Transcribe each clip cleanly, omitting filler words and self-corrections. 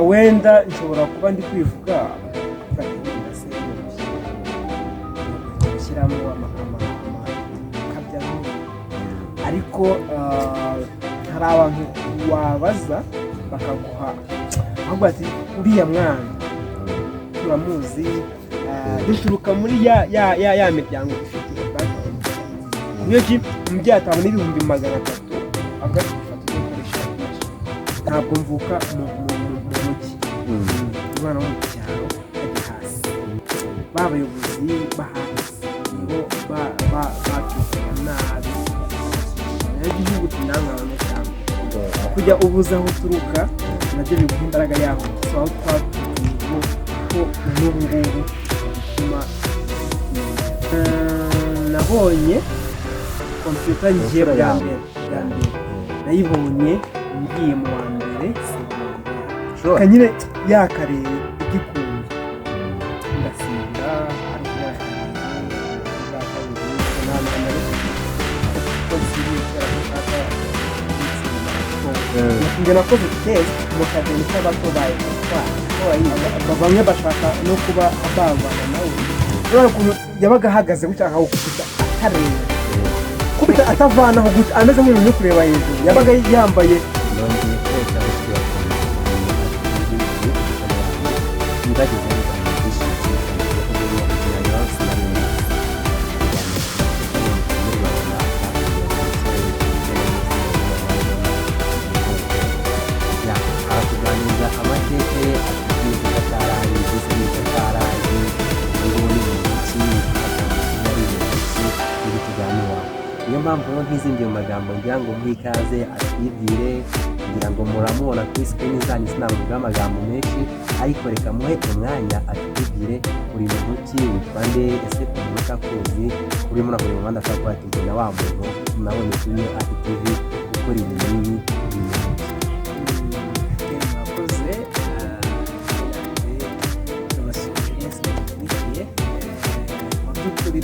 wenda nshobora kuba ndi kwivuga gushyiramo akabyamo, ariko hari abantu wabaza bakaguha ahubwo ati uriya mwana turamuzi, duturuka muri ya miryango ifite niyo umubyeyi atabona ibihumbi 300 avuga ati dufata ibikoresho ntabwo mvuka mu mujyi, umwana wo mu cyaro ajya hasi, babayobozi bahasi nibo batuzana nabi igihugu tunangabane cyane kujya ubuza aho uturuka nabyo biguha imbaraga yaho, so aho twavuye ko n'ubu ngubu bituma nabonye kompiyuta ngiye bwa mbere nayibonye ngiye mu wa mbere kanyine yakarere igikunda ndasibira ariko njye nakoze test mu kageni k'abato baye bamwe bashaka no kuba bavana nawe urabona ukuntu yabaga ahagaze gutya akawukubita atareba kubita atavanaho gutya ameze nk'umuntu uri kureba hejuru, yabaga yambaye niyo mpamvu nk'izindi mu magambo ngira ngo mwikaze atwibwire kugira ngo muramubona kuri screen zanyu, sinavuga amagambo menshi ariko reka muhe umwanya atwibwire uri muntu ki, witwa nde, ese kumuka kuzi urimo nakuri mu banda akaba atigena wa muntu nabonye kuri Afite gukora ibintu bibi nakoze by'ukuri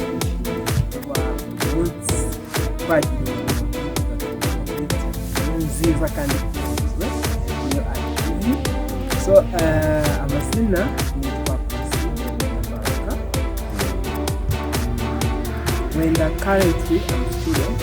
kuba umunsi twagira nziza kandi kuzwe iyo ari so amazina nitwa Imyaka, wenda currently I'm student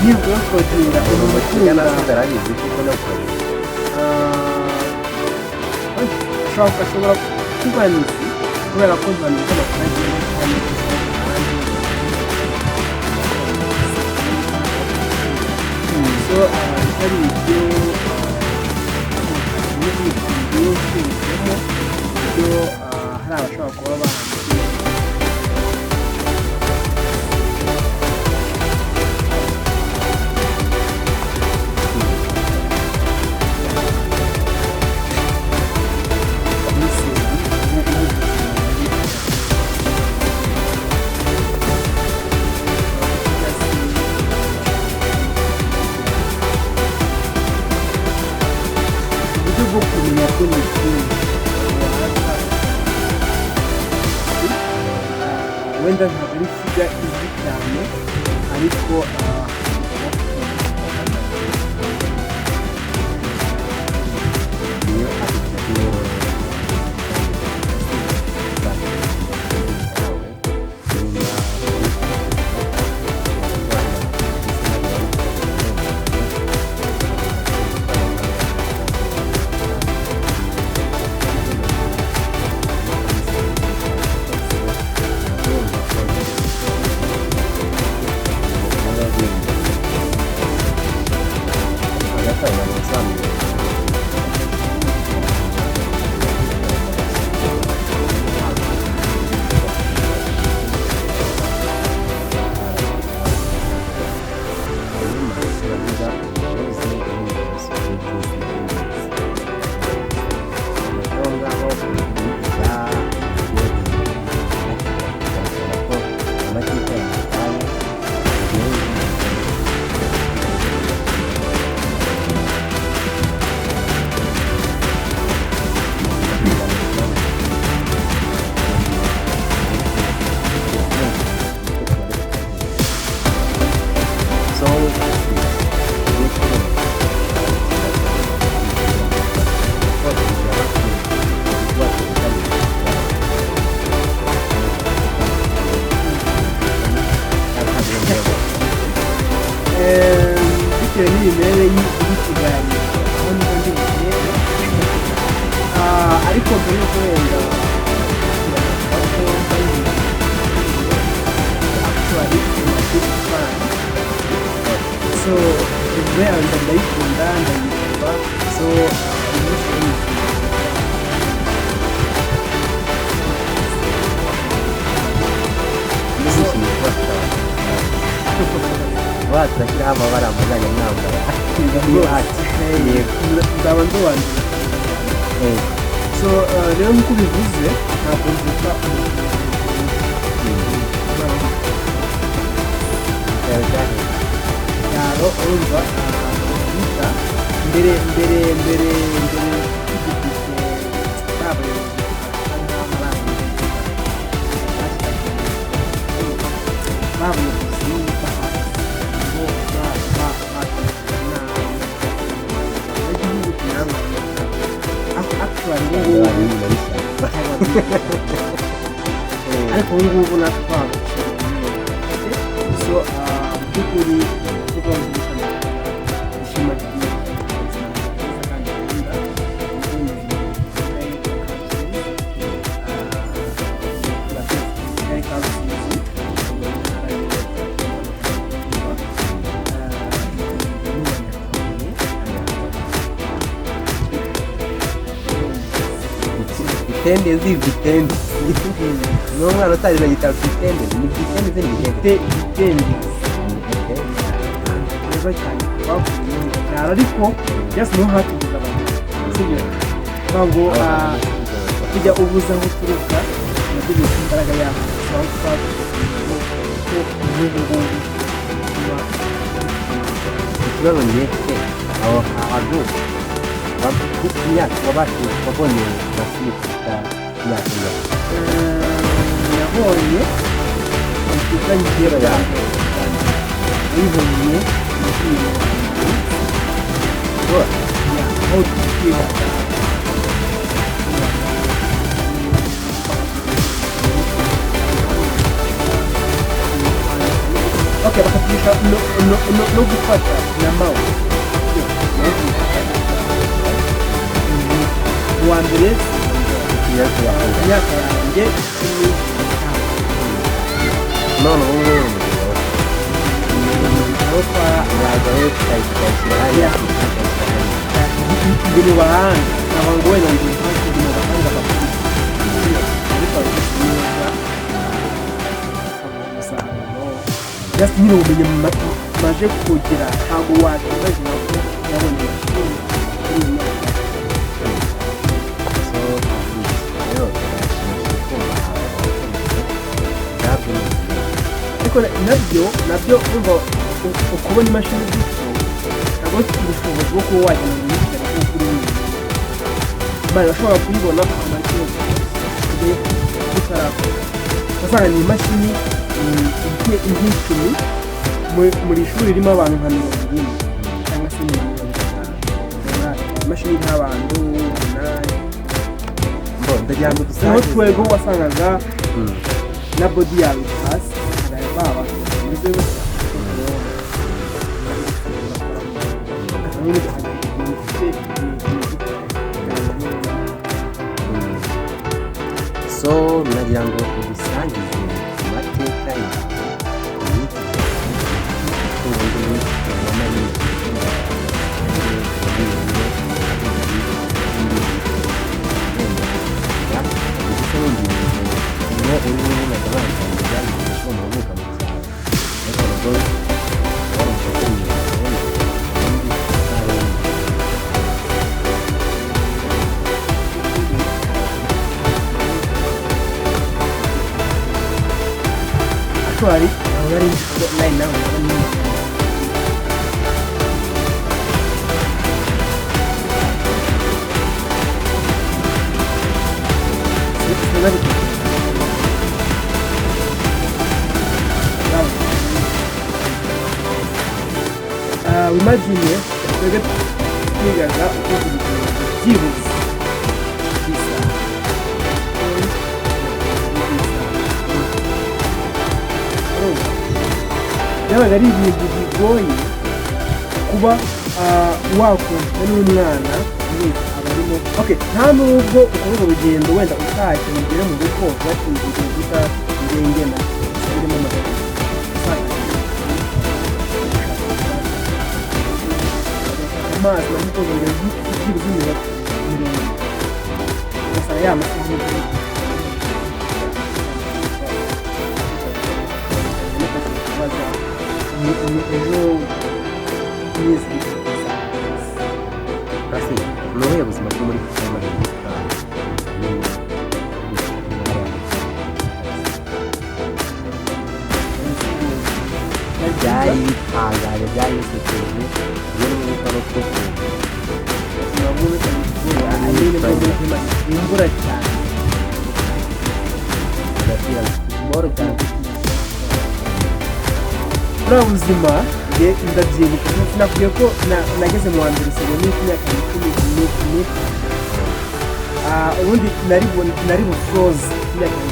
nibwo kugira umupira narabizi kuko nakora ashobora kuba nisi kubera ko ntanuka amafaranga so ari ibyo ibyo hari abashobora kuba bahanze wenda ntabwo ari kujya izwi cyane ariko niyo Afite y'ikiganiro aho niho ndi bukere ariko mbere yuko wenda actually so ibyo yanjye ndayikunda ndayireba so turashyiraho amabara muzajya mwambara nzaba nduwandura so rero nk'uko bivuze ntabwo mvuga yaro urumva bita mbere y'igifite ariko ubu ngubu natwe twabashije so by'ukuri tugomba ishema vitende z'ivitende n'umwana utarira yitaba vitende ni vitende vitende neza cyane twavuye cyane ariko just no hati kugabanya sibyo ngo kujya ubuza aho turuka nabyo bifite imbaraga yawe aho twavuye ko ubu ikibazo ndetse aho hantu imyaka wabashije wabonye bakita imyaka yabonye ikiza ngiro yawe yibonye aho tukira okay bakatisha no gufata na mawe wa mbere imyaka yanjye none ubu aho twara mwagaho tukayishyira hariya ndi mu bahanga ntabwo ngo wenda ndi mu bahanga bakuru ariko abafite neza umusaruro just nyine ubumenyi maje kugira ntabwo wakimagina ko yabonye ishuri kuri iyi myaka ariko nabyo umva ukubona imashini gutyo ntabwo ufite ubushobozi bwo kuba wajya mu myigire kuko kuri iyi bari bashobora kuyibona amakuru utarakora ugasanga ni imashini nk'icumi muri ishuri ririmo abantu nka 20 cyangwa se 50 imashini nk'abantu 8 ndagira ngo aho twego wasangaga na body yawe hasi baba bimeze gutya so nagira ngo ubisangize amateka yawe actually I'm very right now imagine twebwe twigaga uko byihuse byabaga ari ibintu bigoye kuba wakunzwe n'umwana wese aba arimo nta nubwo ukora urugendo wenda utashye mugere mu rugo batinze guta irengena birimo amagana amazi na muko ngere z'ibirimo gusa ya masaha Kasi, ni ubuhe buzima bwo muri gusoma byari bitangaje byari bisekeje iyo n'umwuka no kuvuga imvura cyane agapira boro cyane buriya buzima ndabyibuka sinakwiye ko nageze mu wa mbere segonderi y'imyaka 10 ubundi nari busoze imyaka 10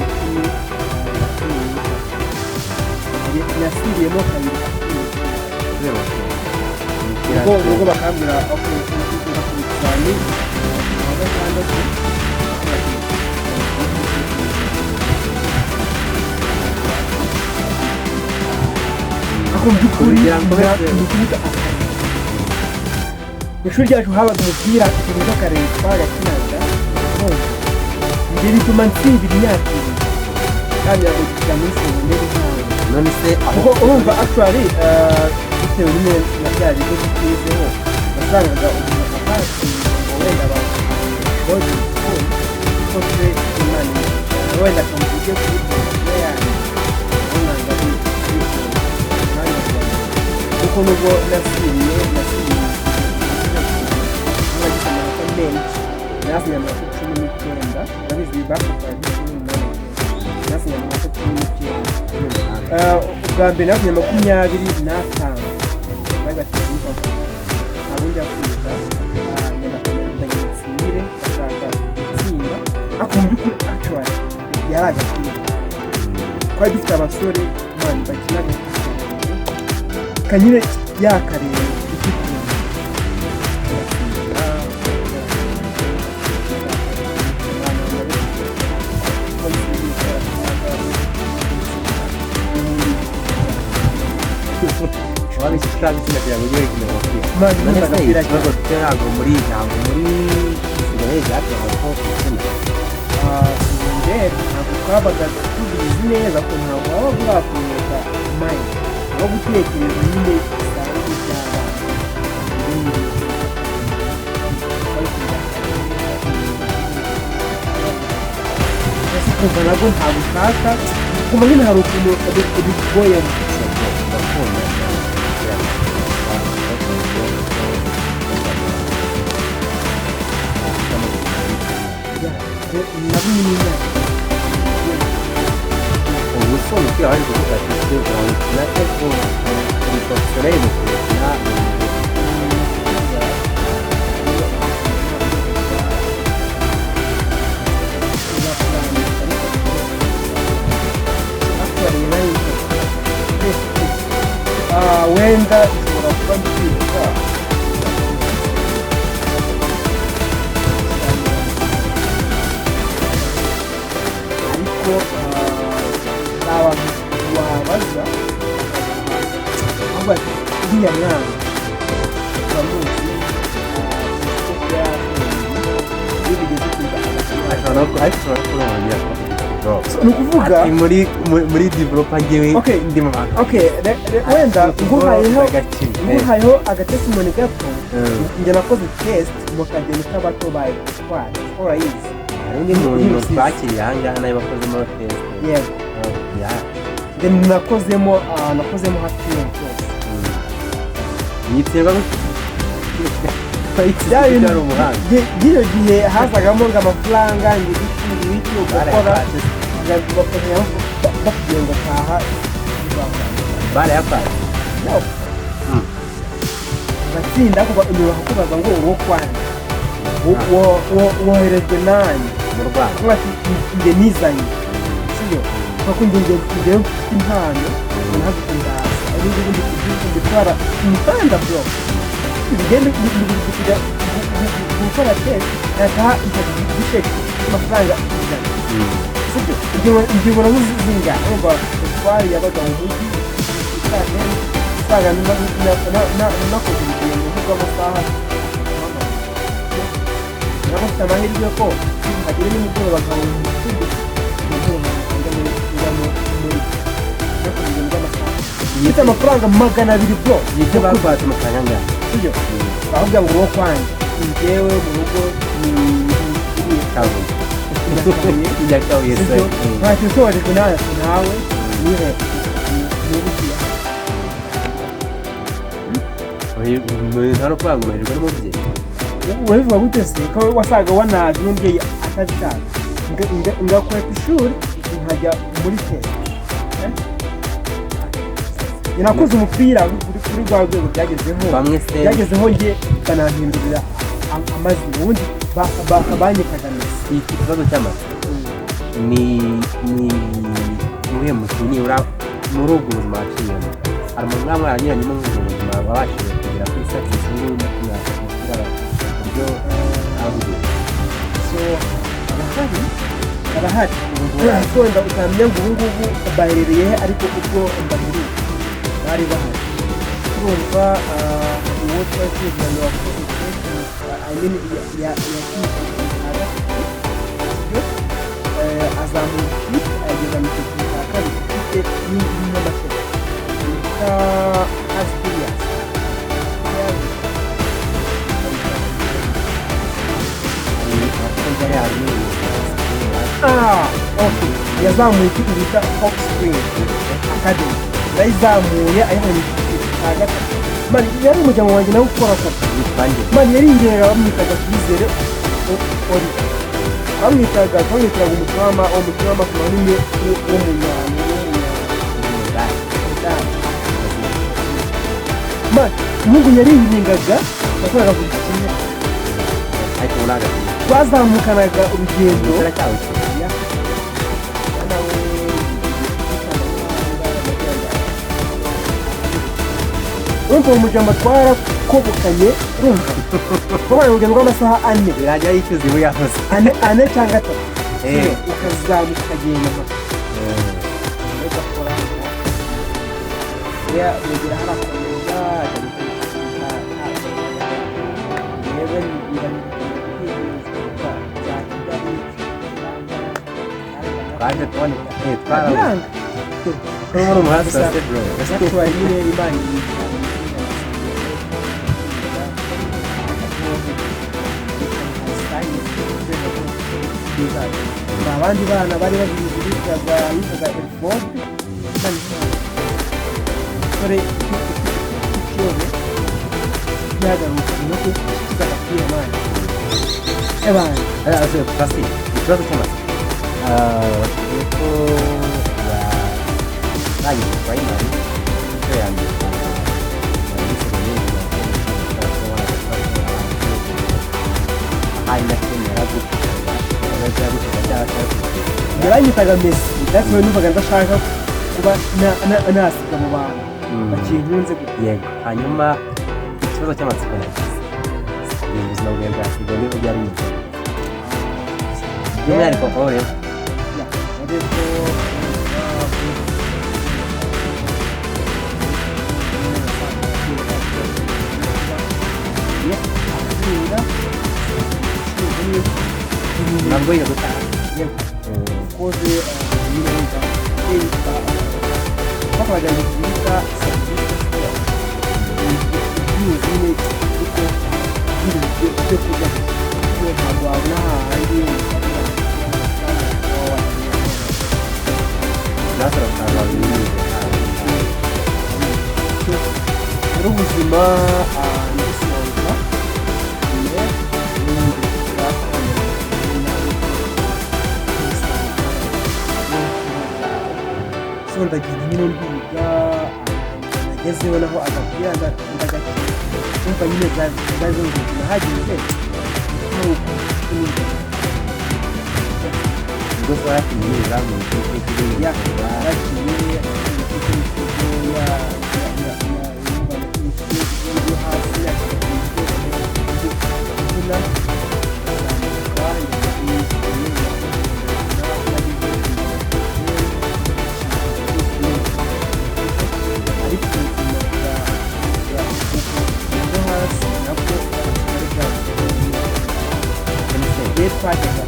nasiriyemo kabiri ubwo bakambwira cyane wa gatandatu mu by'ukuri mu ishuri ryacu habaga umupira ikintu cy'akarere twagakinaga ibyo bituma nsibira imyaka ibiri kandi yagukira muri segonderi none se kuko urumva actually bitewe na bya bigo twizeho wasangaga umuntu atatsinze ngo wenda abantu bose kuko se imana wenda akamuvuge kuri telefone yanjye urunanga kuko nubwo nasiriye nagize amanota menshi nasinye amanota 19 nabizi bakora 18 nasinye amanota 19 ubwa mbere nasinye 25 bagatsinda abundi akwiza ndagitsindire ashaka gutsinda akumva ko actually yaragakwiye twari dufite abasore man bakinaga kanyine yakareba igikunda wari cyane kugira ngo yegere mu mupira none Agapira ntabwo ntabwo muri sigaye byatuma ko ntabwo twabaga tubizi neza ko ntabwo waba bwakunyuka mayindi aho gutekereza nyine bisanzwe by'abana ese kumva nabwo ntabwo ushaka kumva nyine hari ukuntu bigoyemo nabwo ni imyaka ubuso umupira wari kuvuga ati nake ko uri professionnel mu gukina wenda ishobora kuba nziza ariko abantu wabaza ahubwo uriya mwana uramuzi ashobora kurongera ni ukuvuga muri developer ngewe ndi mu bantu wenda nguhayeho agatesimoni gato njye nakoze test mu kageni k'abato ba egisitwari urayizi hari undi muntu twakiriye ahangaha nawe wakozemo test yego nakozemo hafi y'ibintu byose yiterwa by'iyo gihe hazagamo ngo amafaranga ngo ibiki ugakora bakubwira ngo taha barayapfaye ugatsinda unyura kukubaza ngo uwo kwanjye woherejwe nanjye mu Rwanda njye nizanye sibyo kuko njye mfite impano ntabwo ndaza ari ubundi gutwara imipanda bro bigende kujya gukora test nataha igisheke amafaranga ijana sibyo ingingo nazo zingahe urumva twari yabaga mu mujyi cyane usanga nakoze urugendo rw'amasaha nabo mfite amahirwe ko hagire nimugoroba nkabona Yita amafaranga 200 bro. Yite bakwata amafaranga ngana. Sibyo. Bavuga ngo wo kwanje. Ngewe mu rugo ni kawo. Injakawo yese. Ntacyo soje kunaya nawe nihe. Nibukiya. Oye, ntaro kwanga rero mu bye. Urabivuga gute se ko wasaga wanaje n'umubyeyi atazitanga. Ngakora ishuri nkajya muri test. Nakoze umupira kuri rwa rwego byagezeho nge banampindurira amazina ubundi banyitaga Messi. Ikibazo cy'amazi ni ubuhe mukinnyi muri ubwo buzima waciyemo hari umuntu mwaba mwaranyuranyemo mu buzima wabashije kugera kuri success muri uyu mupira buryo avuye so abahari wenda utamenya ngo ubu ngubu baherereye ariko ubwo mbahereye bari bahari urumva uwo twakizanye wakoze azamuka ageza mu cyiciro cya kabiri ufite n'amategeko bita Agapira okay yazamuye ikigo bita Fox Spring Academy yayizamuye ayibonye cya gatatu mani yari umuryango wanjye nawe ukora koko mani yari ingera bamwitaga Kwizere ori bamwitaga umutima manini w'umunyana mani umuhungu yaringingaga yakoraga buri kimwe bazamukanaga urugendo urumva mu mujyamba twarakobokanye urumva twabaye urugendo rw'amasaha 4 birajya yishyuza ibu yakoze 4 cyangwa 3 ukazamuka ukagenda ugakora ya mugira harakomeza yewe baje kuboneka twarabona ko muri umuhanda se bro gasatwaye nyine imana abandi bana bari babyigaga yitwaga Elford kore ikiyobe yagaruka no kukiza Agapira mwana ebana aso pasi ikibazo cy'amazi ko bayi primary cyane yaranyitaga Messi ndetse numvaga ndashaka kuba nasiga mu bantu bakintunze yego hanyuma ikibazo cy'amatsiko nagize ubuzima bwawe bwasigaye niho byari bimeze by'umwihariko ko rero ntabwo yiga gutaha koze y'ineza y'ita bakoraga mu bita serivisi y'ubuzima kuko byo kurya ntabwo wabona ahandi rero ubuzima n'isonga ndagenda nyine ndiga nagezeho naho Agapira ndagakira numva nyine zazunguze nahageze ubwo twakinnye mu gihe ya barakinnye twageze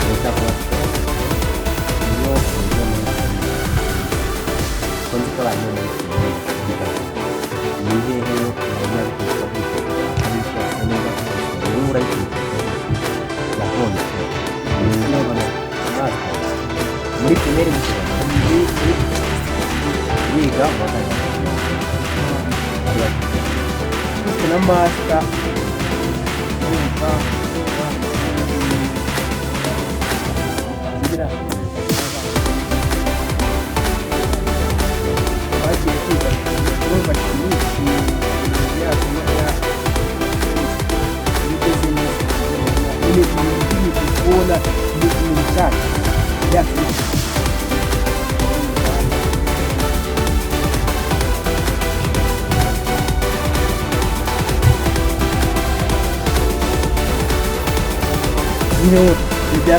leta kuba iyo uburyo konzi ko abantu ni hehe yo kumenya gusa ariko neza ubu urayikora yabonye muri primeri yiga ufite na master bagiye kwiga urumva nyinshi kubona ibintu cyacu byacu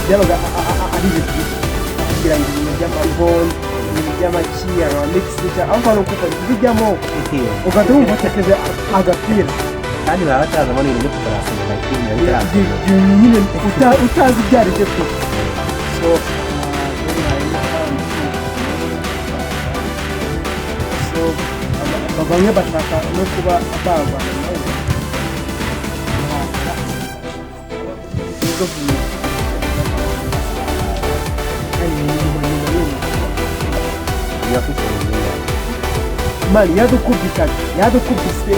byabaga ari ibintu kugira ngo ibintu by'amaboni ibintu by'amakiyara amamikisi aho hantu kuko bijyamo ugahita wumva utekereje agapira kandi baba batazamo n'ibintu byo kugaragaza nyine utazi ibyo ari byo kose bamwe bashaka no kuba babana nawe mani yadukubise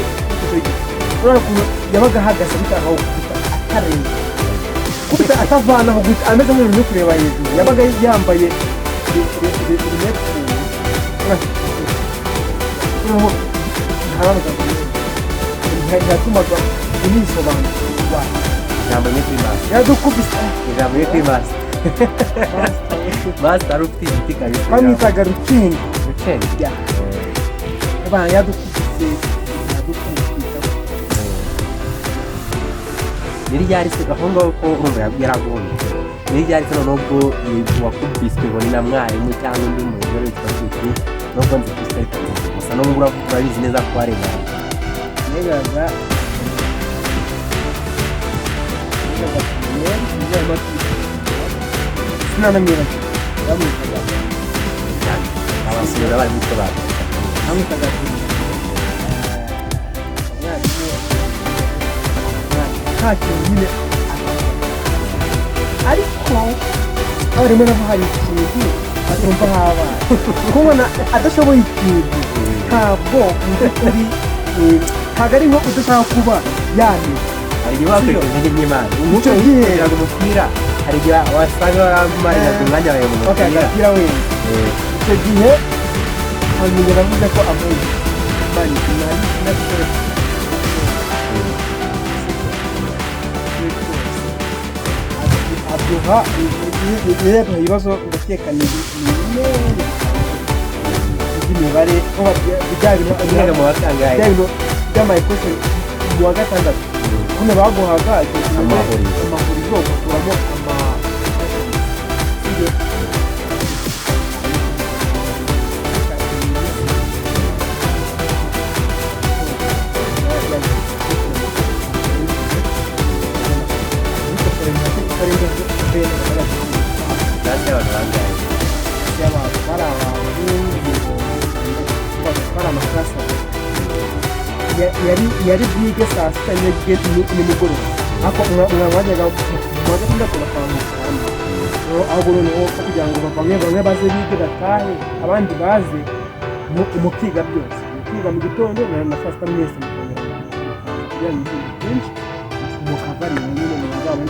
urabona ukuntu yabaga ahagaze bitaho gukubita atarenga gukubita atavanaho gusa ameze nk'umuntu uri kureba hejuru yabaga yambaye ntiyatumaga unisobanukirwa ijambo ryo kuri masi yadukubise ijambo ryo kuri masi masi ari ufite igiti kabisa bamwitaga rukingi rucengi abana yadukubise ni ryari se aho ngaho ko urumva yaraguye ni ryari se nubwo wakubiswe ngo ni na mwarimu cyangwa undi muntu wari witwa Afite nubwo nzi ko usitari kazi gusa nubwo urabizi neza ko warengana negaga sinanamwibagirwa bamwitaga abasura bari gusobanura bamwitaga nta kintu nyine ariko harimo nabo hari ikintu atumva habaye kubona adashoboye ikintu ntabwo mu by'ukuri ntabwo ari nko udashaka kuba yamenya hari igihe wakwita intege nk'imana icyo gihe kugira ngo umupira hari igihe wasanga waramariraga umwanya wawe mu mupira agapira wenda icyo gihe hanyuma aravuga ko amuzi mani nari nashobora aduha ibibazo ndakeka ni by'imibare bya bintu by'amaekwesheni mu wa gatandatu kuno baguhaga amahurizo ugakuramo yari bwige saa sita nimugoroba ariko mwajyaga mu wa gatandatu bakamuka ahubwo noneho kugira ngo bamwe baze bige batahe abandi baze mukiga byose mukiga mu gitondo na saa sita mwese mukongera kugira ngo ibintu byinshi mukavarira nyine mu nzaba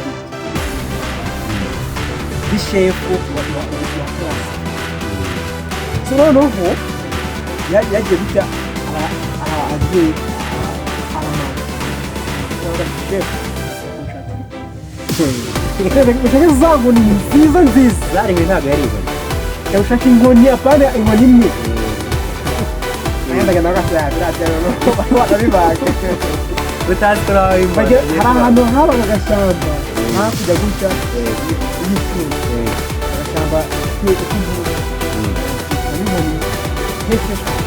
y'ishefu wa klasi so noneho yagiye gutya agiye ushaka za nkoni nziza zari inkoni ntabwo yari inkoni ushaka inkoni apana inkoni imwe nagendaga nagashyira warabibaga utazi ko nawe hari ahantu habaga agashyamba hakurya gutya y'ishuri agashyamba k'inkoni n'inkoni nk'esheshatu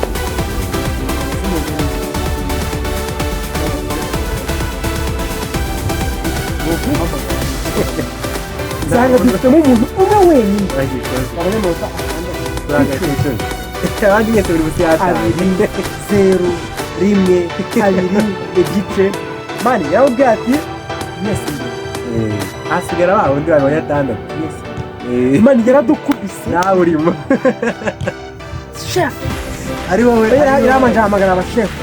usanga dufitemo umuntu umwe wenyine bagikoze abanyamanota abandi mwese buri munsi yatanu 2 1 igice mani yavuga ati mwese hasigara ba wundi babonye atandatu mani yaradukubise nawe urimo chef ari wowe yaramagana abashefu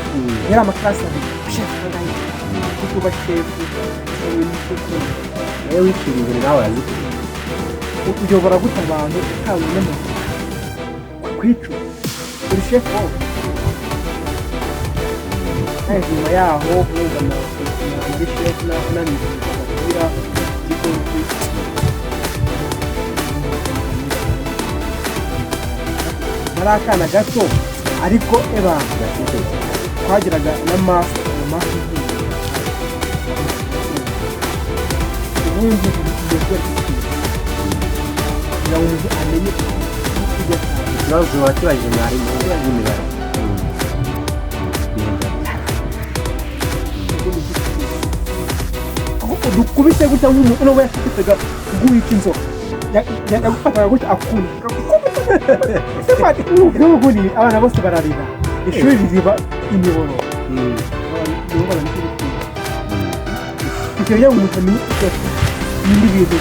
yari amakarasi abiri chef kangahe kutuba chef wowe wicira imbere nawe arazikora uyobora gute abantu utawe n'amakuru kwicu uri chef wowe nyuma yaho ugana muri chef n'ananiza Agapira nari akana gato ariko eba twagiraga n'amaso ubundi kugira ngo umuntu amenye ikibazo wakibajije mwarimu w'imibare dukubise gutya nk'umuntu n'ubu yashyikisaga guhita inzoka yagufataga gutya akunda n'ubundi abana bose bararira ishuri riba imiboro icyo rero umuntu amenye n'ibindi bintu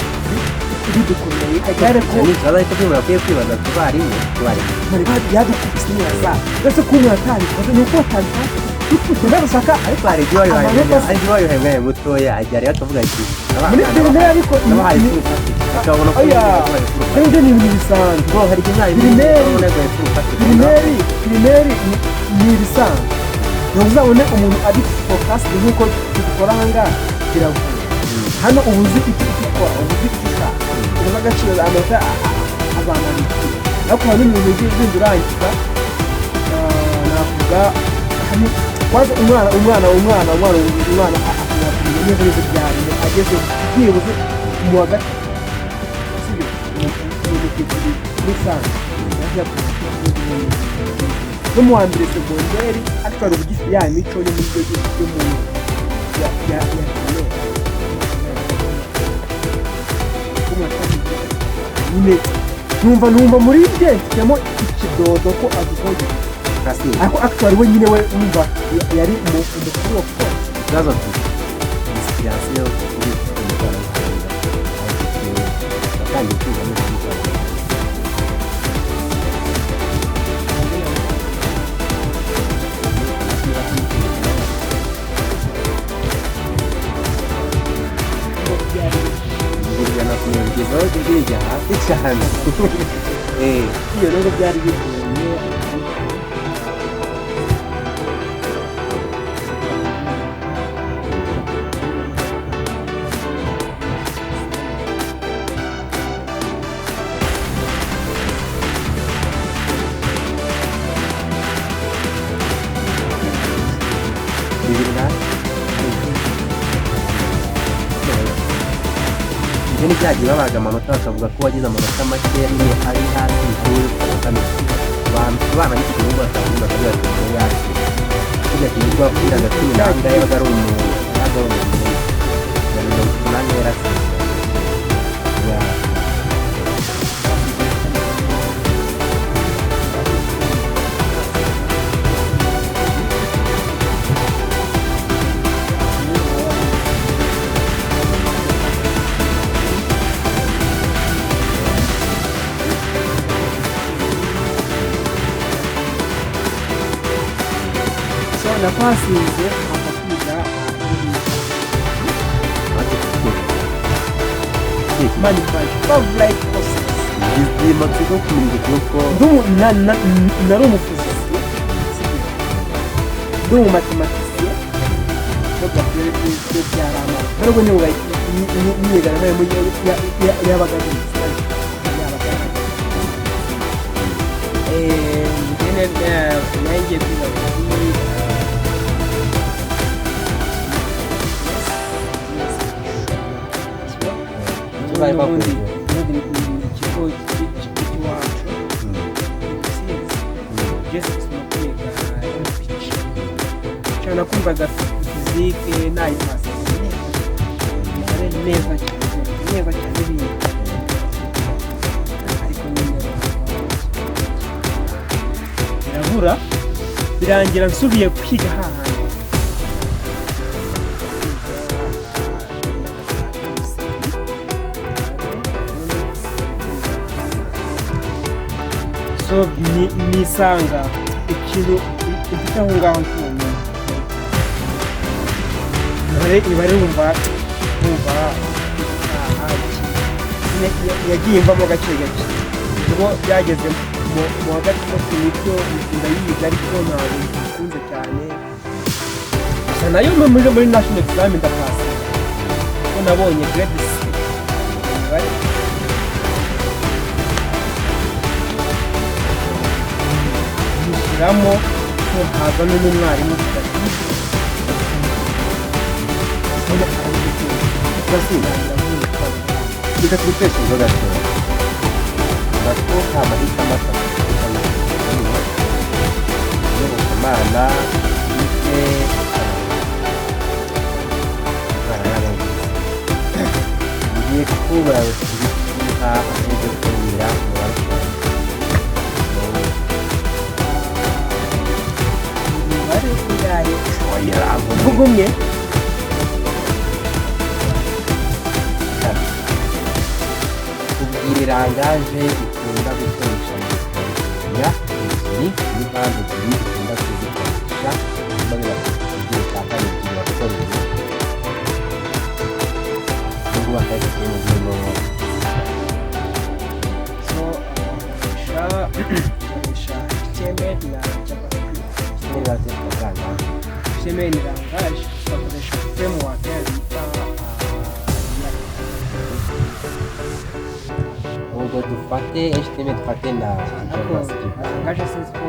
bidukomeye agare ko ikibazo ariko byumva bakwiye kwibaza ku barimu yadukubise neza mbese ko umuntu atabikoze ni uko atabikoze ndabashaka ariko hari ibyo wayoheye mutoya ajya rero akavuga ati muri pirimeri ariko nabahaye akabona ko ibyo ni ibintu bisanzwe hari igihe pirimeri ni ibisanzwe ni uzabone umuntu ari fokasi nk'uko dukora aha ngaha biragoye hano uba uzi icyo ukora uba uzi icyo ushaka uba uzi agaciro amanota azamanikiye ariko hari n'umuntu ugiye ugenda urangiza navuga kwanza umwana akumenya neza neza byane ageze byibuze mu wa gatatu muri sanze no mu wa mbere segonderi ariko hari ubugifi ya mico yo muri ryo y'umuntu numva muri bye mfitemo ikidodo ko adukoze ariko actually we nyine we umva yari umukuru wa sport ikibazo inspiration iri kumukora kandi kwiga muri bijya hasi cyane iyo rero byari bigoye ibyo ntibyagiye babaga amanota bakavuga ko wagize amanota make nyine ari hasi y'ishuri abana b'iki gihugu bakavuga ko byatumye yasi kijya kigirwa kuri agaciro nanga yabaga ari umuntu ntabwo ari umuntu ya mirongo umunani yarasize nakwasize akapiga manifest like process izima cyo kumenya kuko nari umufuzi ndi umumatematisye nubwo byo byarama nubwo niba yigana nawe yabaga ari nanjye kwiga kuri ubundi ikigo cy'iwacu gisizwe kwiga cyane kumvaga fizike n'ayimasi neza cyane biga ariko nyine birabura birangira nsubiye kwiga hahandi so nisanga ikintu ufite aho ngaho ntubona ibare wumva yagiye imvamo gake gake ubwo byageze mu hagati no ku mitwe ndayiga ariko ntabwo bikunze cyane gusa nayo muri national exam ndapasa kuko nabonye grade 6 imibare yishyiramo ko haza n'umwarimu reka twiteshe inzoga gato batuka amahitamo atandukanye n'ubusamana ndetse ngiye kubura kubiha amahirwe kugira mu mibare iraye uvuga umwe irangaje ikunda gukoresha mu ya ebyiri n'impamvu ebyiri ikunda kuzikoresha nyuma igihe cyakane ebyiri wakoreye n'ubwo bakayifite mu buryo so koresha ikeme na ikeme ni rangaje bakoresha framework ya bita ubwo dufate HTML dufate na rangaje sinzi ko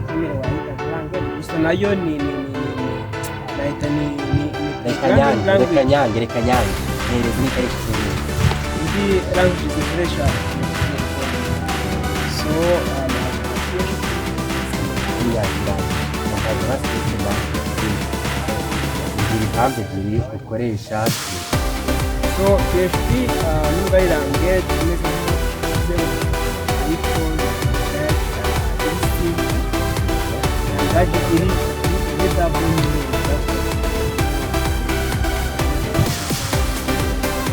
ikeme wayita rangaje gusa nayo ni nahita ni reka nyange hereza ni HTML indi rangaje zikoresha so impamvu ebyiri ukoresha so PHP nubwo ari language imeze ariko language iri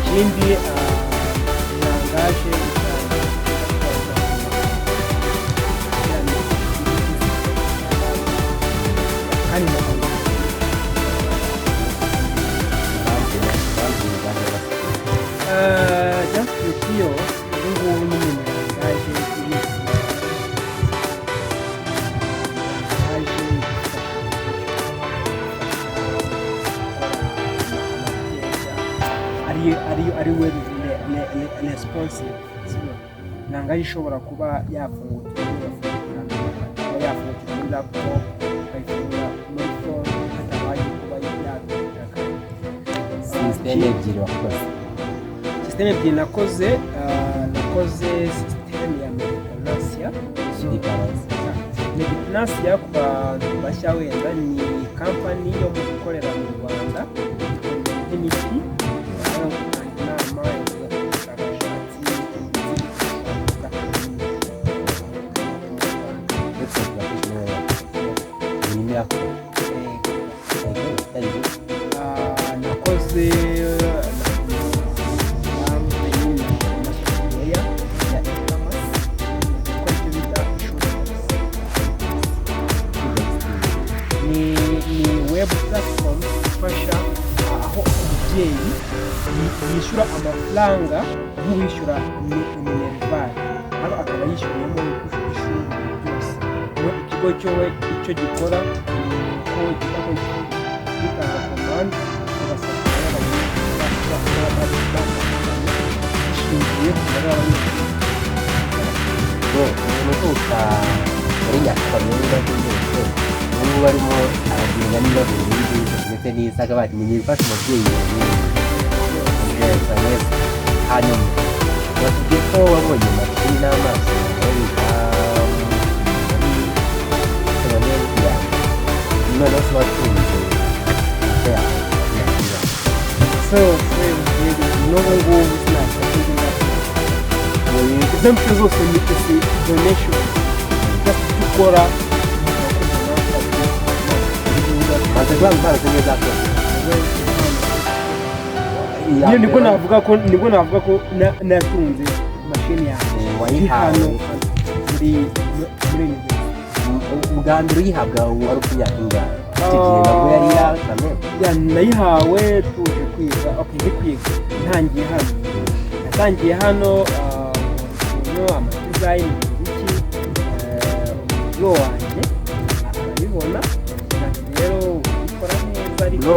ikindi language just with you, ubu nyine language ari we responsive language ishobora kuba yafungukira ko ukayifungura muri phone hatabaye kuba system ebyiri wakoze system ebyiri nakoze system ya Mediplansia ku bantu bashya wenda ni company yo mu gukorera mu Rwanda imiti inama Imyaka nakoze web platform ifasha aho umubyeyi yishyura amafaranga nk'uwishyura minerval aho akaba yishyuriyemo ishuri byose ikigo cyowe icyo gikora ko gitanga komande ugasanga ishingiye ku mubare umuntu muri nyakubahwa n'ibibazo byose ubu barimo aragenda n'ibibazo bibiri ndetse n'isaga batinye gufasha umubyeyi neza hanyuma batubwiye ko wabonye amashuri n'amaso noneho se watunze so n'ubu ngubu sinabifata izo mbuto zose ni isi donation gukora maze guhambara zimwe zakora iyo nibwo navuga ko natunze mashini yanjye hano muri ubwa mbere uyihabwa wari ufite imyaka ingahe icyo gihe nabwo yari yakamera nayihawe tuje kwiga natangiye hano amadizayini umukiro wanjye arabibona rero ubikora neza ariko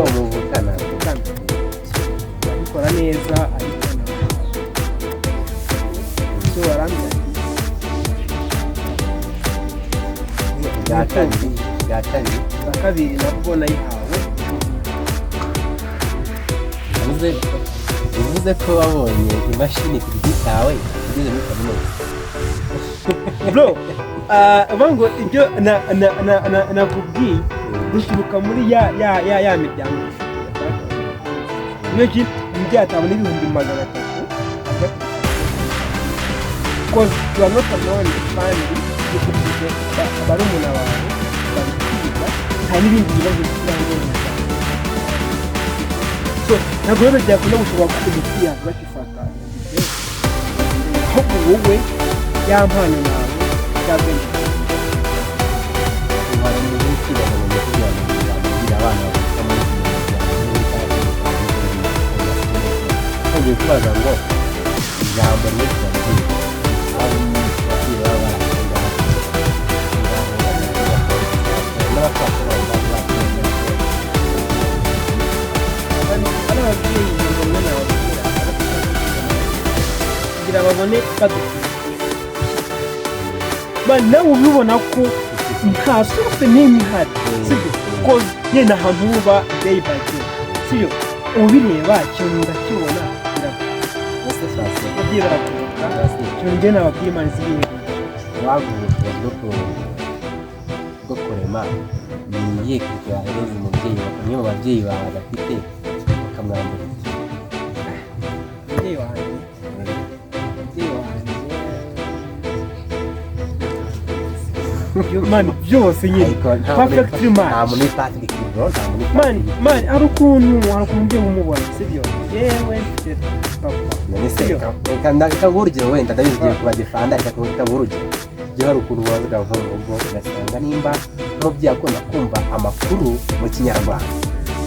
ubikora neza ariko icyo warambye bwa kabiri nabwo nayihawe bivuze ko wabonye imashini ku giti cyawe ugeze muri kaminuza bro ngo ibyo nakubwiye bituruka muri ya miryango niyo kintu byataba n'ibihumbi 300 because you are not alone in family ukubije barumuna bawe babikwiga hari n'ibindi bibazo by'aho so ntabwo rero byakunda gushobora kumutiya bakifata ahubwo wowe ya mpano yawe cyagenda ubara mu minsi bagomba kugira ngo abana bagiye kubaza ngo ijambo ryitwa kugira babone nawe ubibona ko nta source n'imwe ihari sibyo kuko yenda ahantu uba day by day sibyo ubireba ikintu ndakibona njye nababwiye imana z'ibihe waguhutira bwo kurema ni iyihe kugira neza umubyeyi bamwe mu babyeyi bawe badafite bakamwambura umubyeyi wanjye mani byose nyine perfect man nta muntu Patrick bro nta muntu mani hari ukuntu umubyeyi umubona sibyo yewe papa reka urugero wenda ndabizi ugiye kubadefanda reka urugero ibyo hari ukuntu wavuga nko mu rugo ugasanga nimba nk'umubyeyi akunda kumva amakuru mu kinyarwanda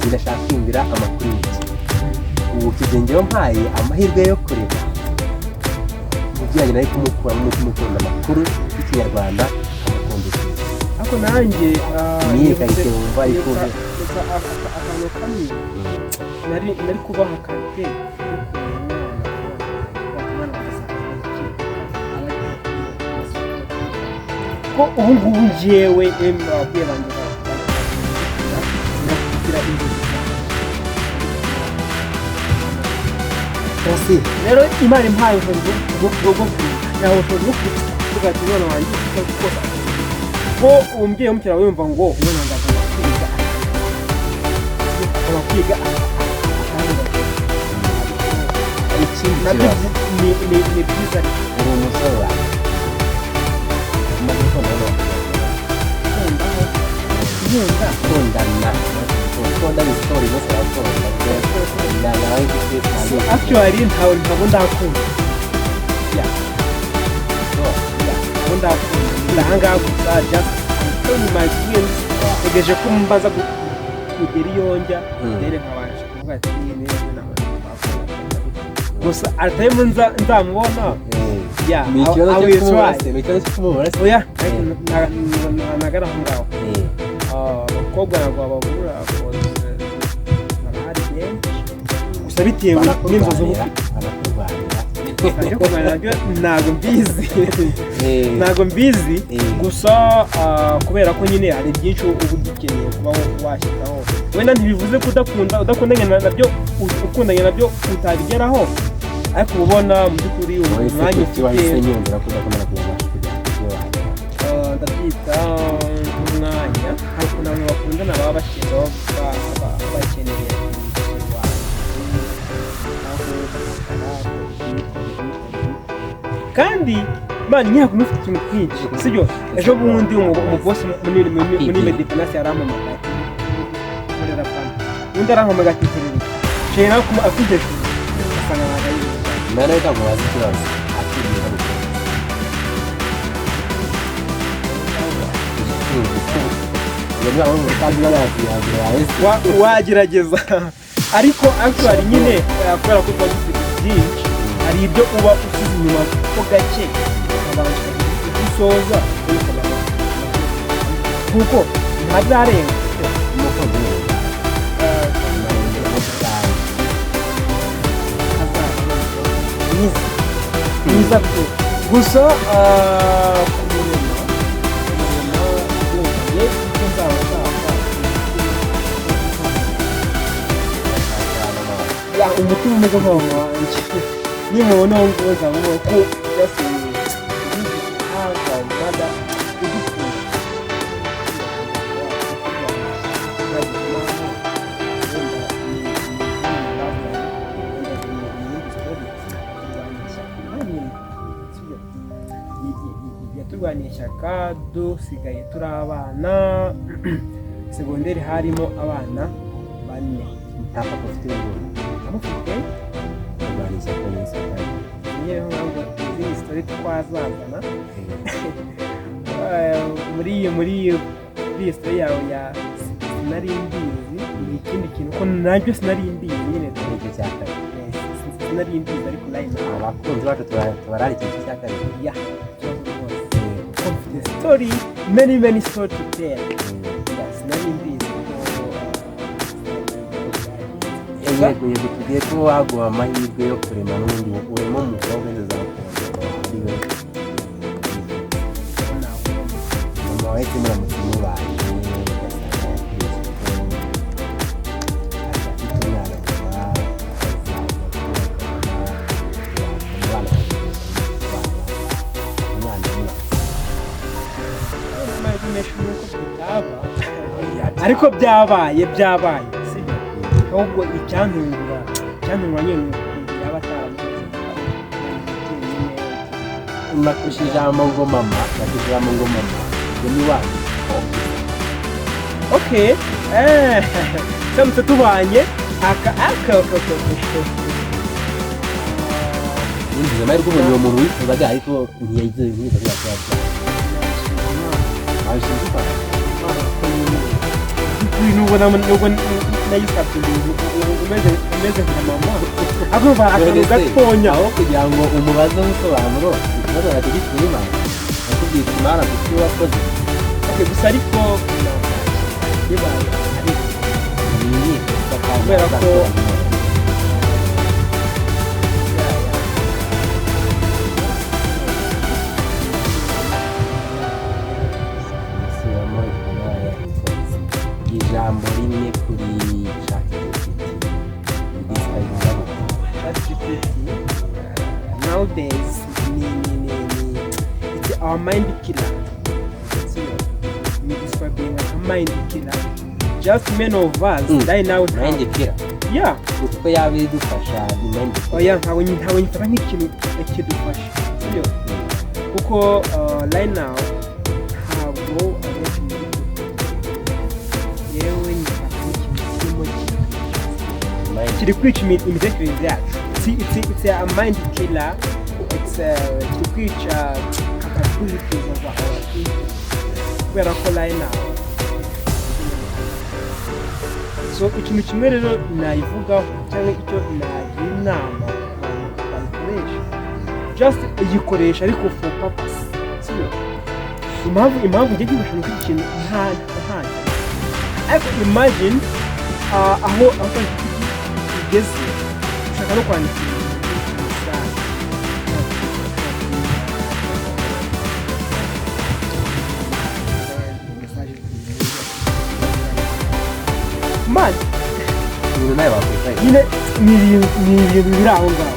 ndashaka kwiyumvira amakuru y'iki ubu kigengeho mpaye amahirwe yo kureba umubyeyi nawe kumukuramo n'ukumukunda amakuru y'ikinyarwanda akamukunda ariko nanjye niyo karite wumva ariko akantu kamwe nari kubaha karite ko ubu ngubu njyewe ababyeyi banjye kugira inzozi rero imana impaye ubushobozi bwo kugira ati umwana wanjye gukora ko umubyeyi w'umukiriya wiyumva ngo umwana wanjye agomba kwiga nabyo ni byiza uri umusore wawe ukunda isitori zose urakunda actually ntabwo ndakunda ndahangaha gusa just telling my friends ntegereje ko mbaza kugera iyo njya rero nkabasha kuvuga ati neza gusa atayemo nzamubona nagara aho ngaho abakobwa ntabwo bababura barahari benshi gusa bitewe n'inzozi uba ufite ntabwo mbizi gusa kubera ko nyine hari byinshi uba ugikeneye kuba washyiraho wenda ntibivuze ko udakundanye nabyo ukundanye nabyo utabigeraho ariko ubona mu by'ukuri umwanya ufite ndabyita nk'umwanya hari ukuntu abantu bakundana baba bashyiraho bakeneye kandi mani nyine kumufite ikintu twinshi sibyo ejo bundi umubosi muri medipinasi yarampamagaye korera pana undi arampamagaye ati korera shera kuma afite asanga nagaye mwana wita ngo wazi kibazo akiriye wagerageza ariko actually nyine kubera ko tuba dufite byinshi hari ibyo uba usize inyuma ko gake usoza kuko ntazarenga mwiza gusa umutima umeze nk'aho wanjye nimubona ngo uzabona ko byasubiye mada yaturwaniye ishyaka dusigaye turi abana segonderi harimo abana 4 nta papa ufite amufite kurwanya ishyaka n'ishyaka niyo mpamvu izi story twazazana muri iyo story yawe ya Sinarimbizi ni ikindi kintu ko nabyo Sinarimbizi nyine icyo cyaka Sinarimbizi ariko line abakunzi bacu tubarari icyo cyaka ya story many story to tell Sinarimbizi yego tugiye ko waguha amahirwe yo kurema n'undi uremo umukobwa neza ari we mama wawe muramutse mubanye ariko byabaye ahubwo icyantungura nyine yaba ataramuze unakushije ijambo ngo mama ngo ni wanyu okay samutse tubanye yinjiza amahirwe umuntu uwo muntu wifuzaga ariko ntiyagize nubwo nayisabye umeze nka mama ahubwo barakantu gatonya aho kugira ngo umubaze ubusobanuro ikibazo yategekirima akubwiye imana kuko wakoze gusa ariko bibaye kubera ko ijambo rimwe kuri nowadays it's our mind killer. Being a mind killer. Just many of us right now mind killer. Yeah. Kuko yabidufasha mind killer. Oh yeah, ntabwo nyifata nk'ikintu kidufasha. Sibyo. Kuko right now ntabwo yewe nyifata nk'ikintu kiri kwica imitekerereze yacu. It's a mind killer. It's to kwica capabilities of our people. Kubera ko right now so ikintu kimwe rero nayivugaho cyangwa icyo nagira inama bayikoresha just uyikoresha ariko for purpose sibyo impamvu njye gifasha nuko ikintu nta ariko imagine aho igeze ushaka no kwandika nyine ni ibintu biri aho ngaho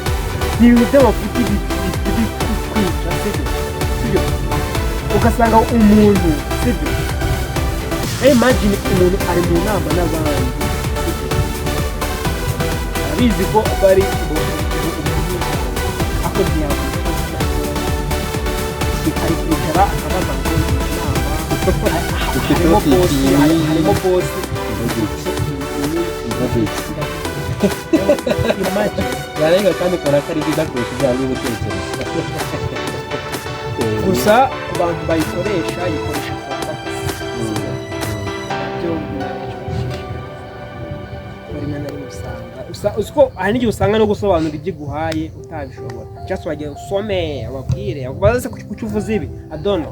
ni ibintu by'amafuti biri kwica sibyo ugasanga umuntu sibyo imagine umuntu ari mu nama n'abandi arabizi ko bari ako ntiyavuga akicara akabaza ngo harimo bosi yarenga kandi ukora ko ari byiza kurusha ibyawe n'ibitekerezo gusa ku bantu bayikoresha yikoresha usiko hari n'igihe usanga no gusobanura ibyo iguhaye utabishobora cyangwa se wagiye usome ababwire baze kuki uvuze ibi adono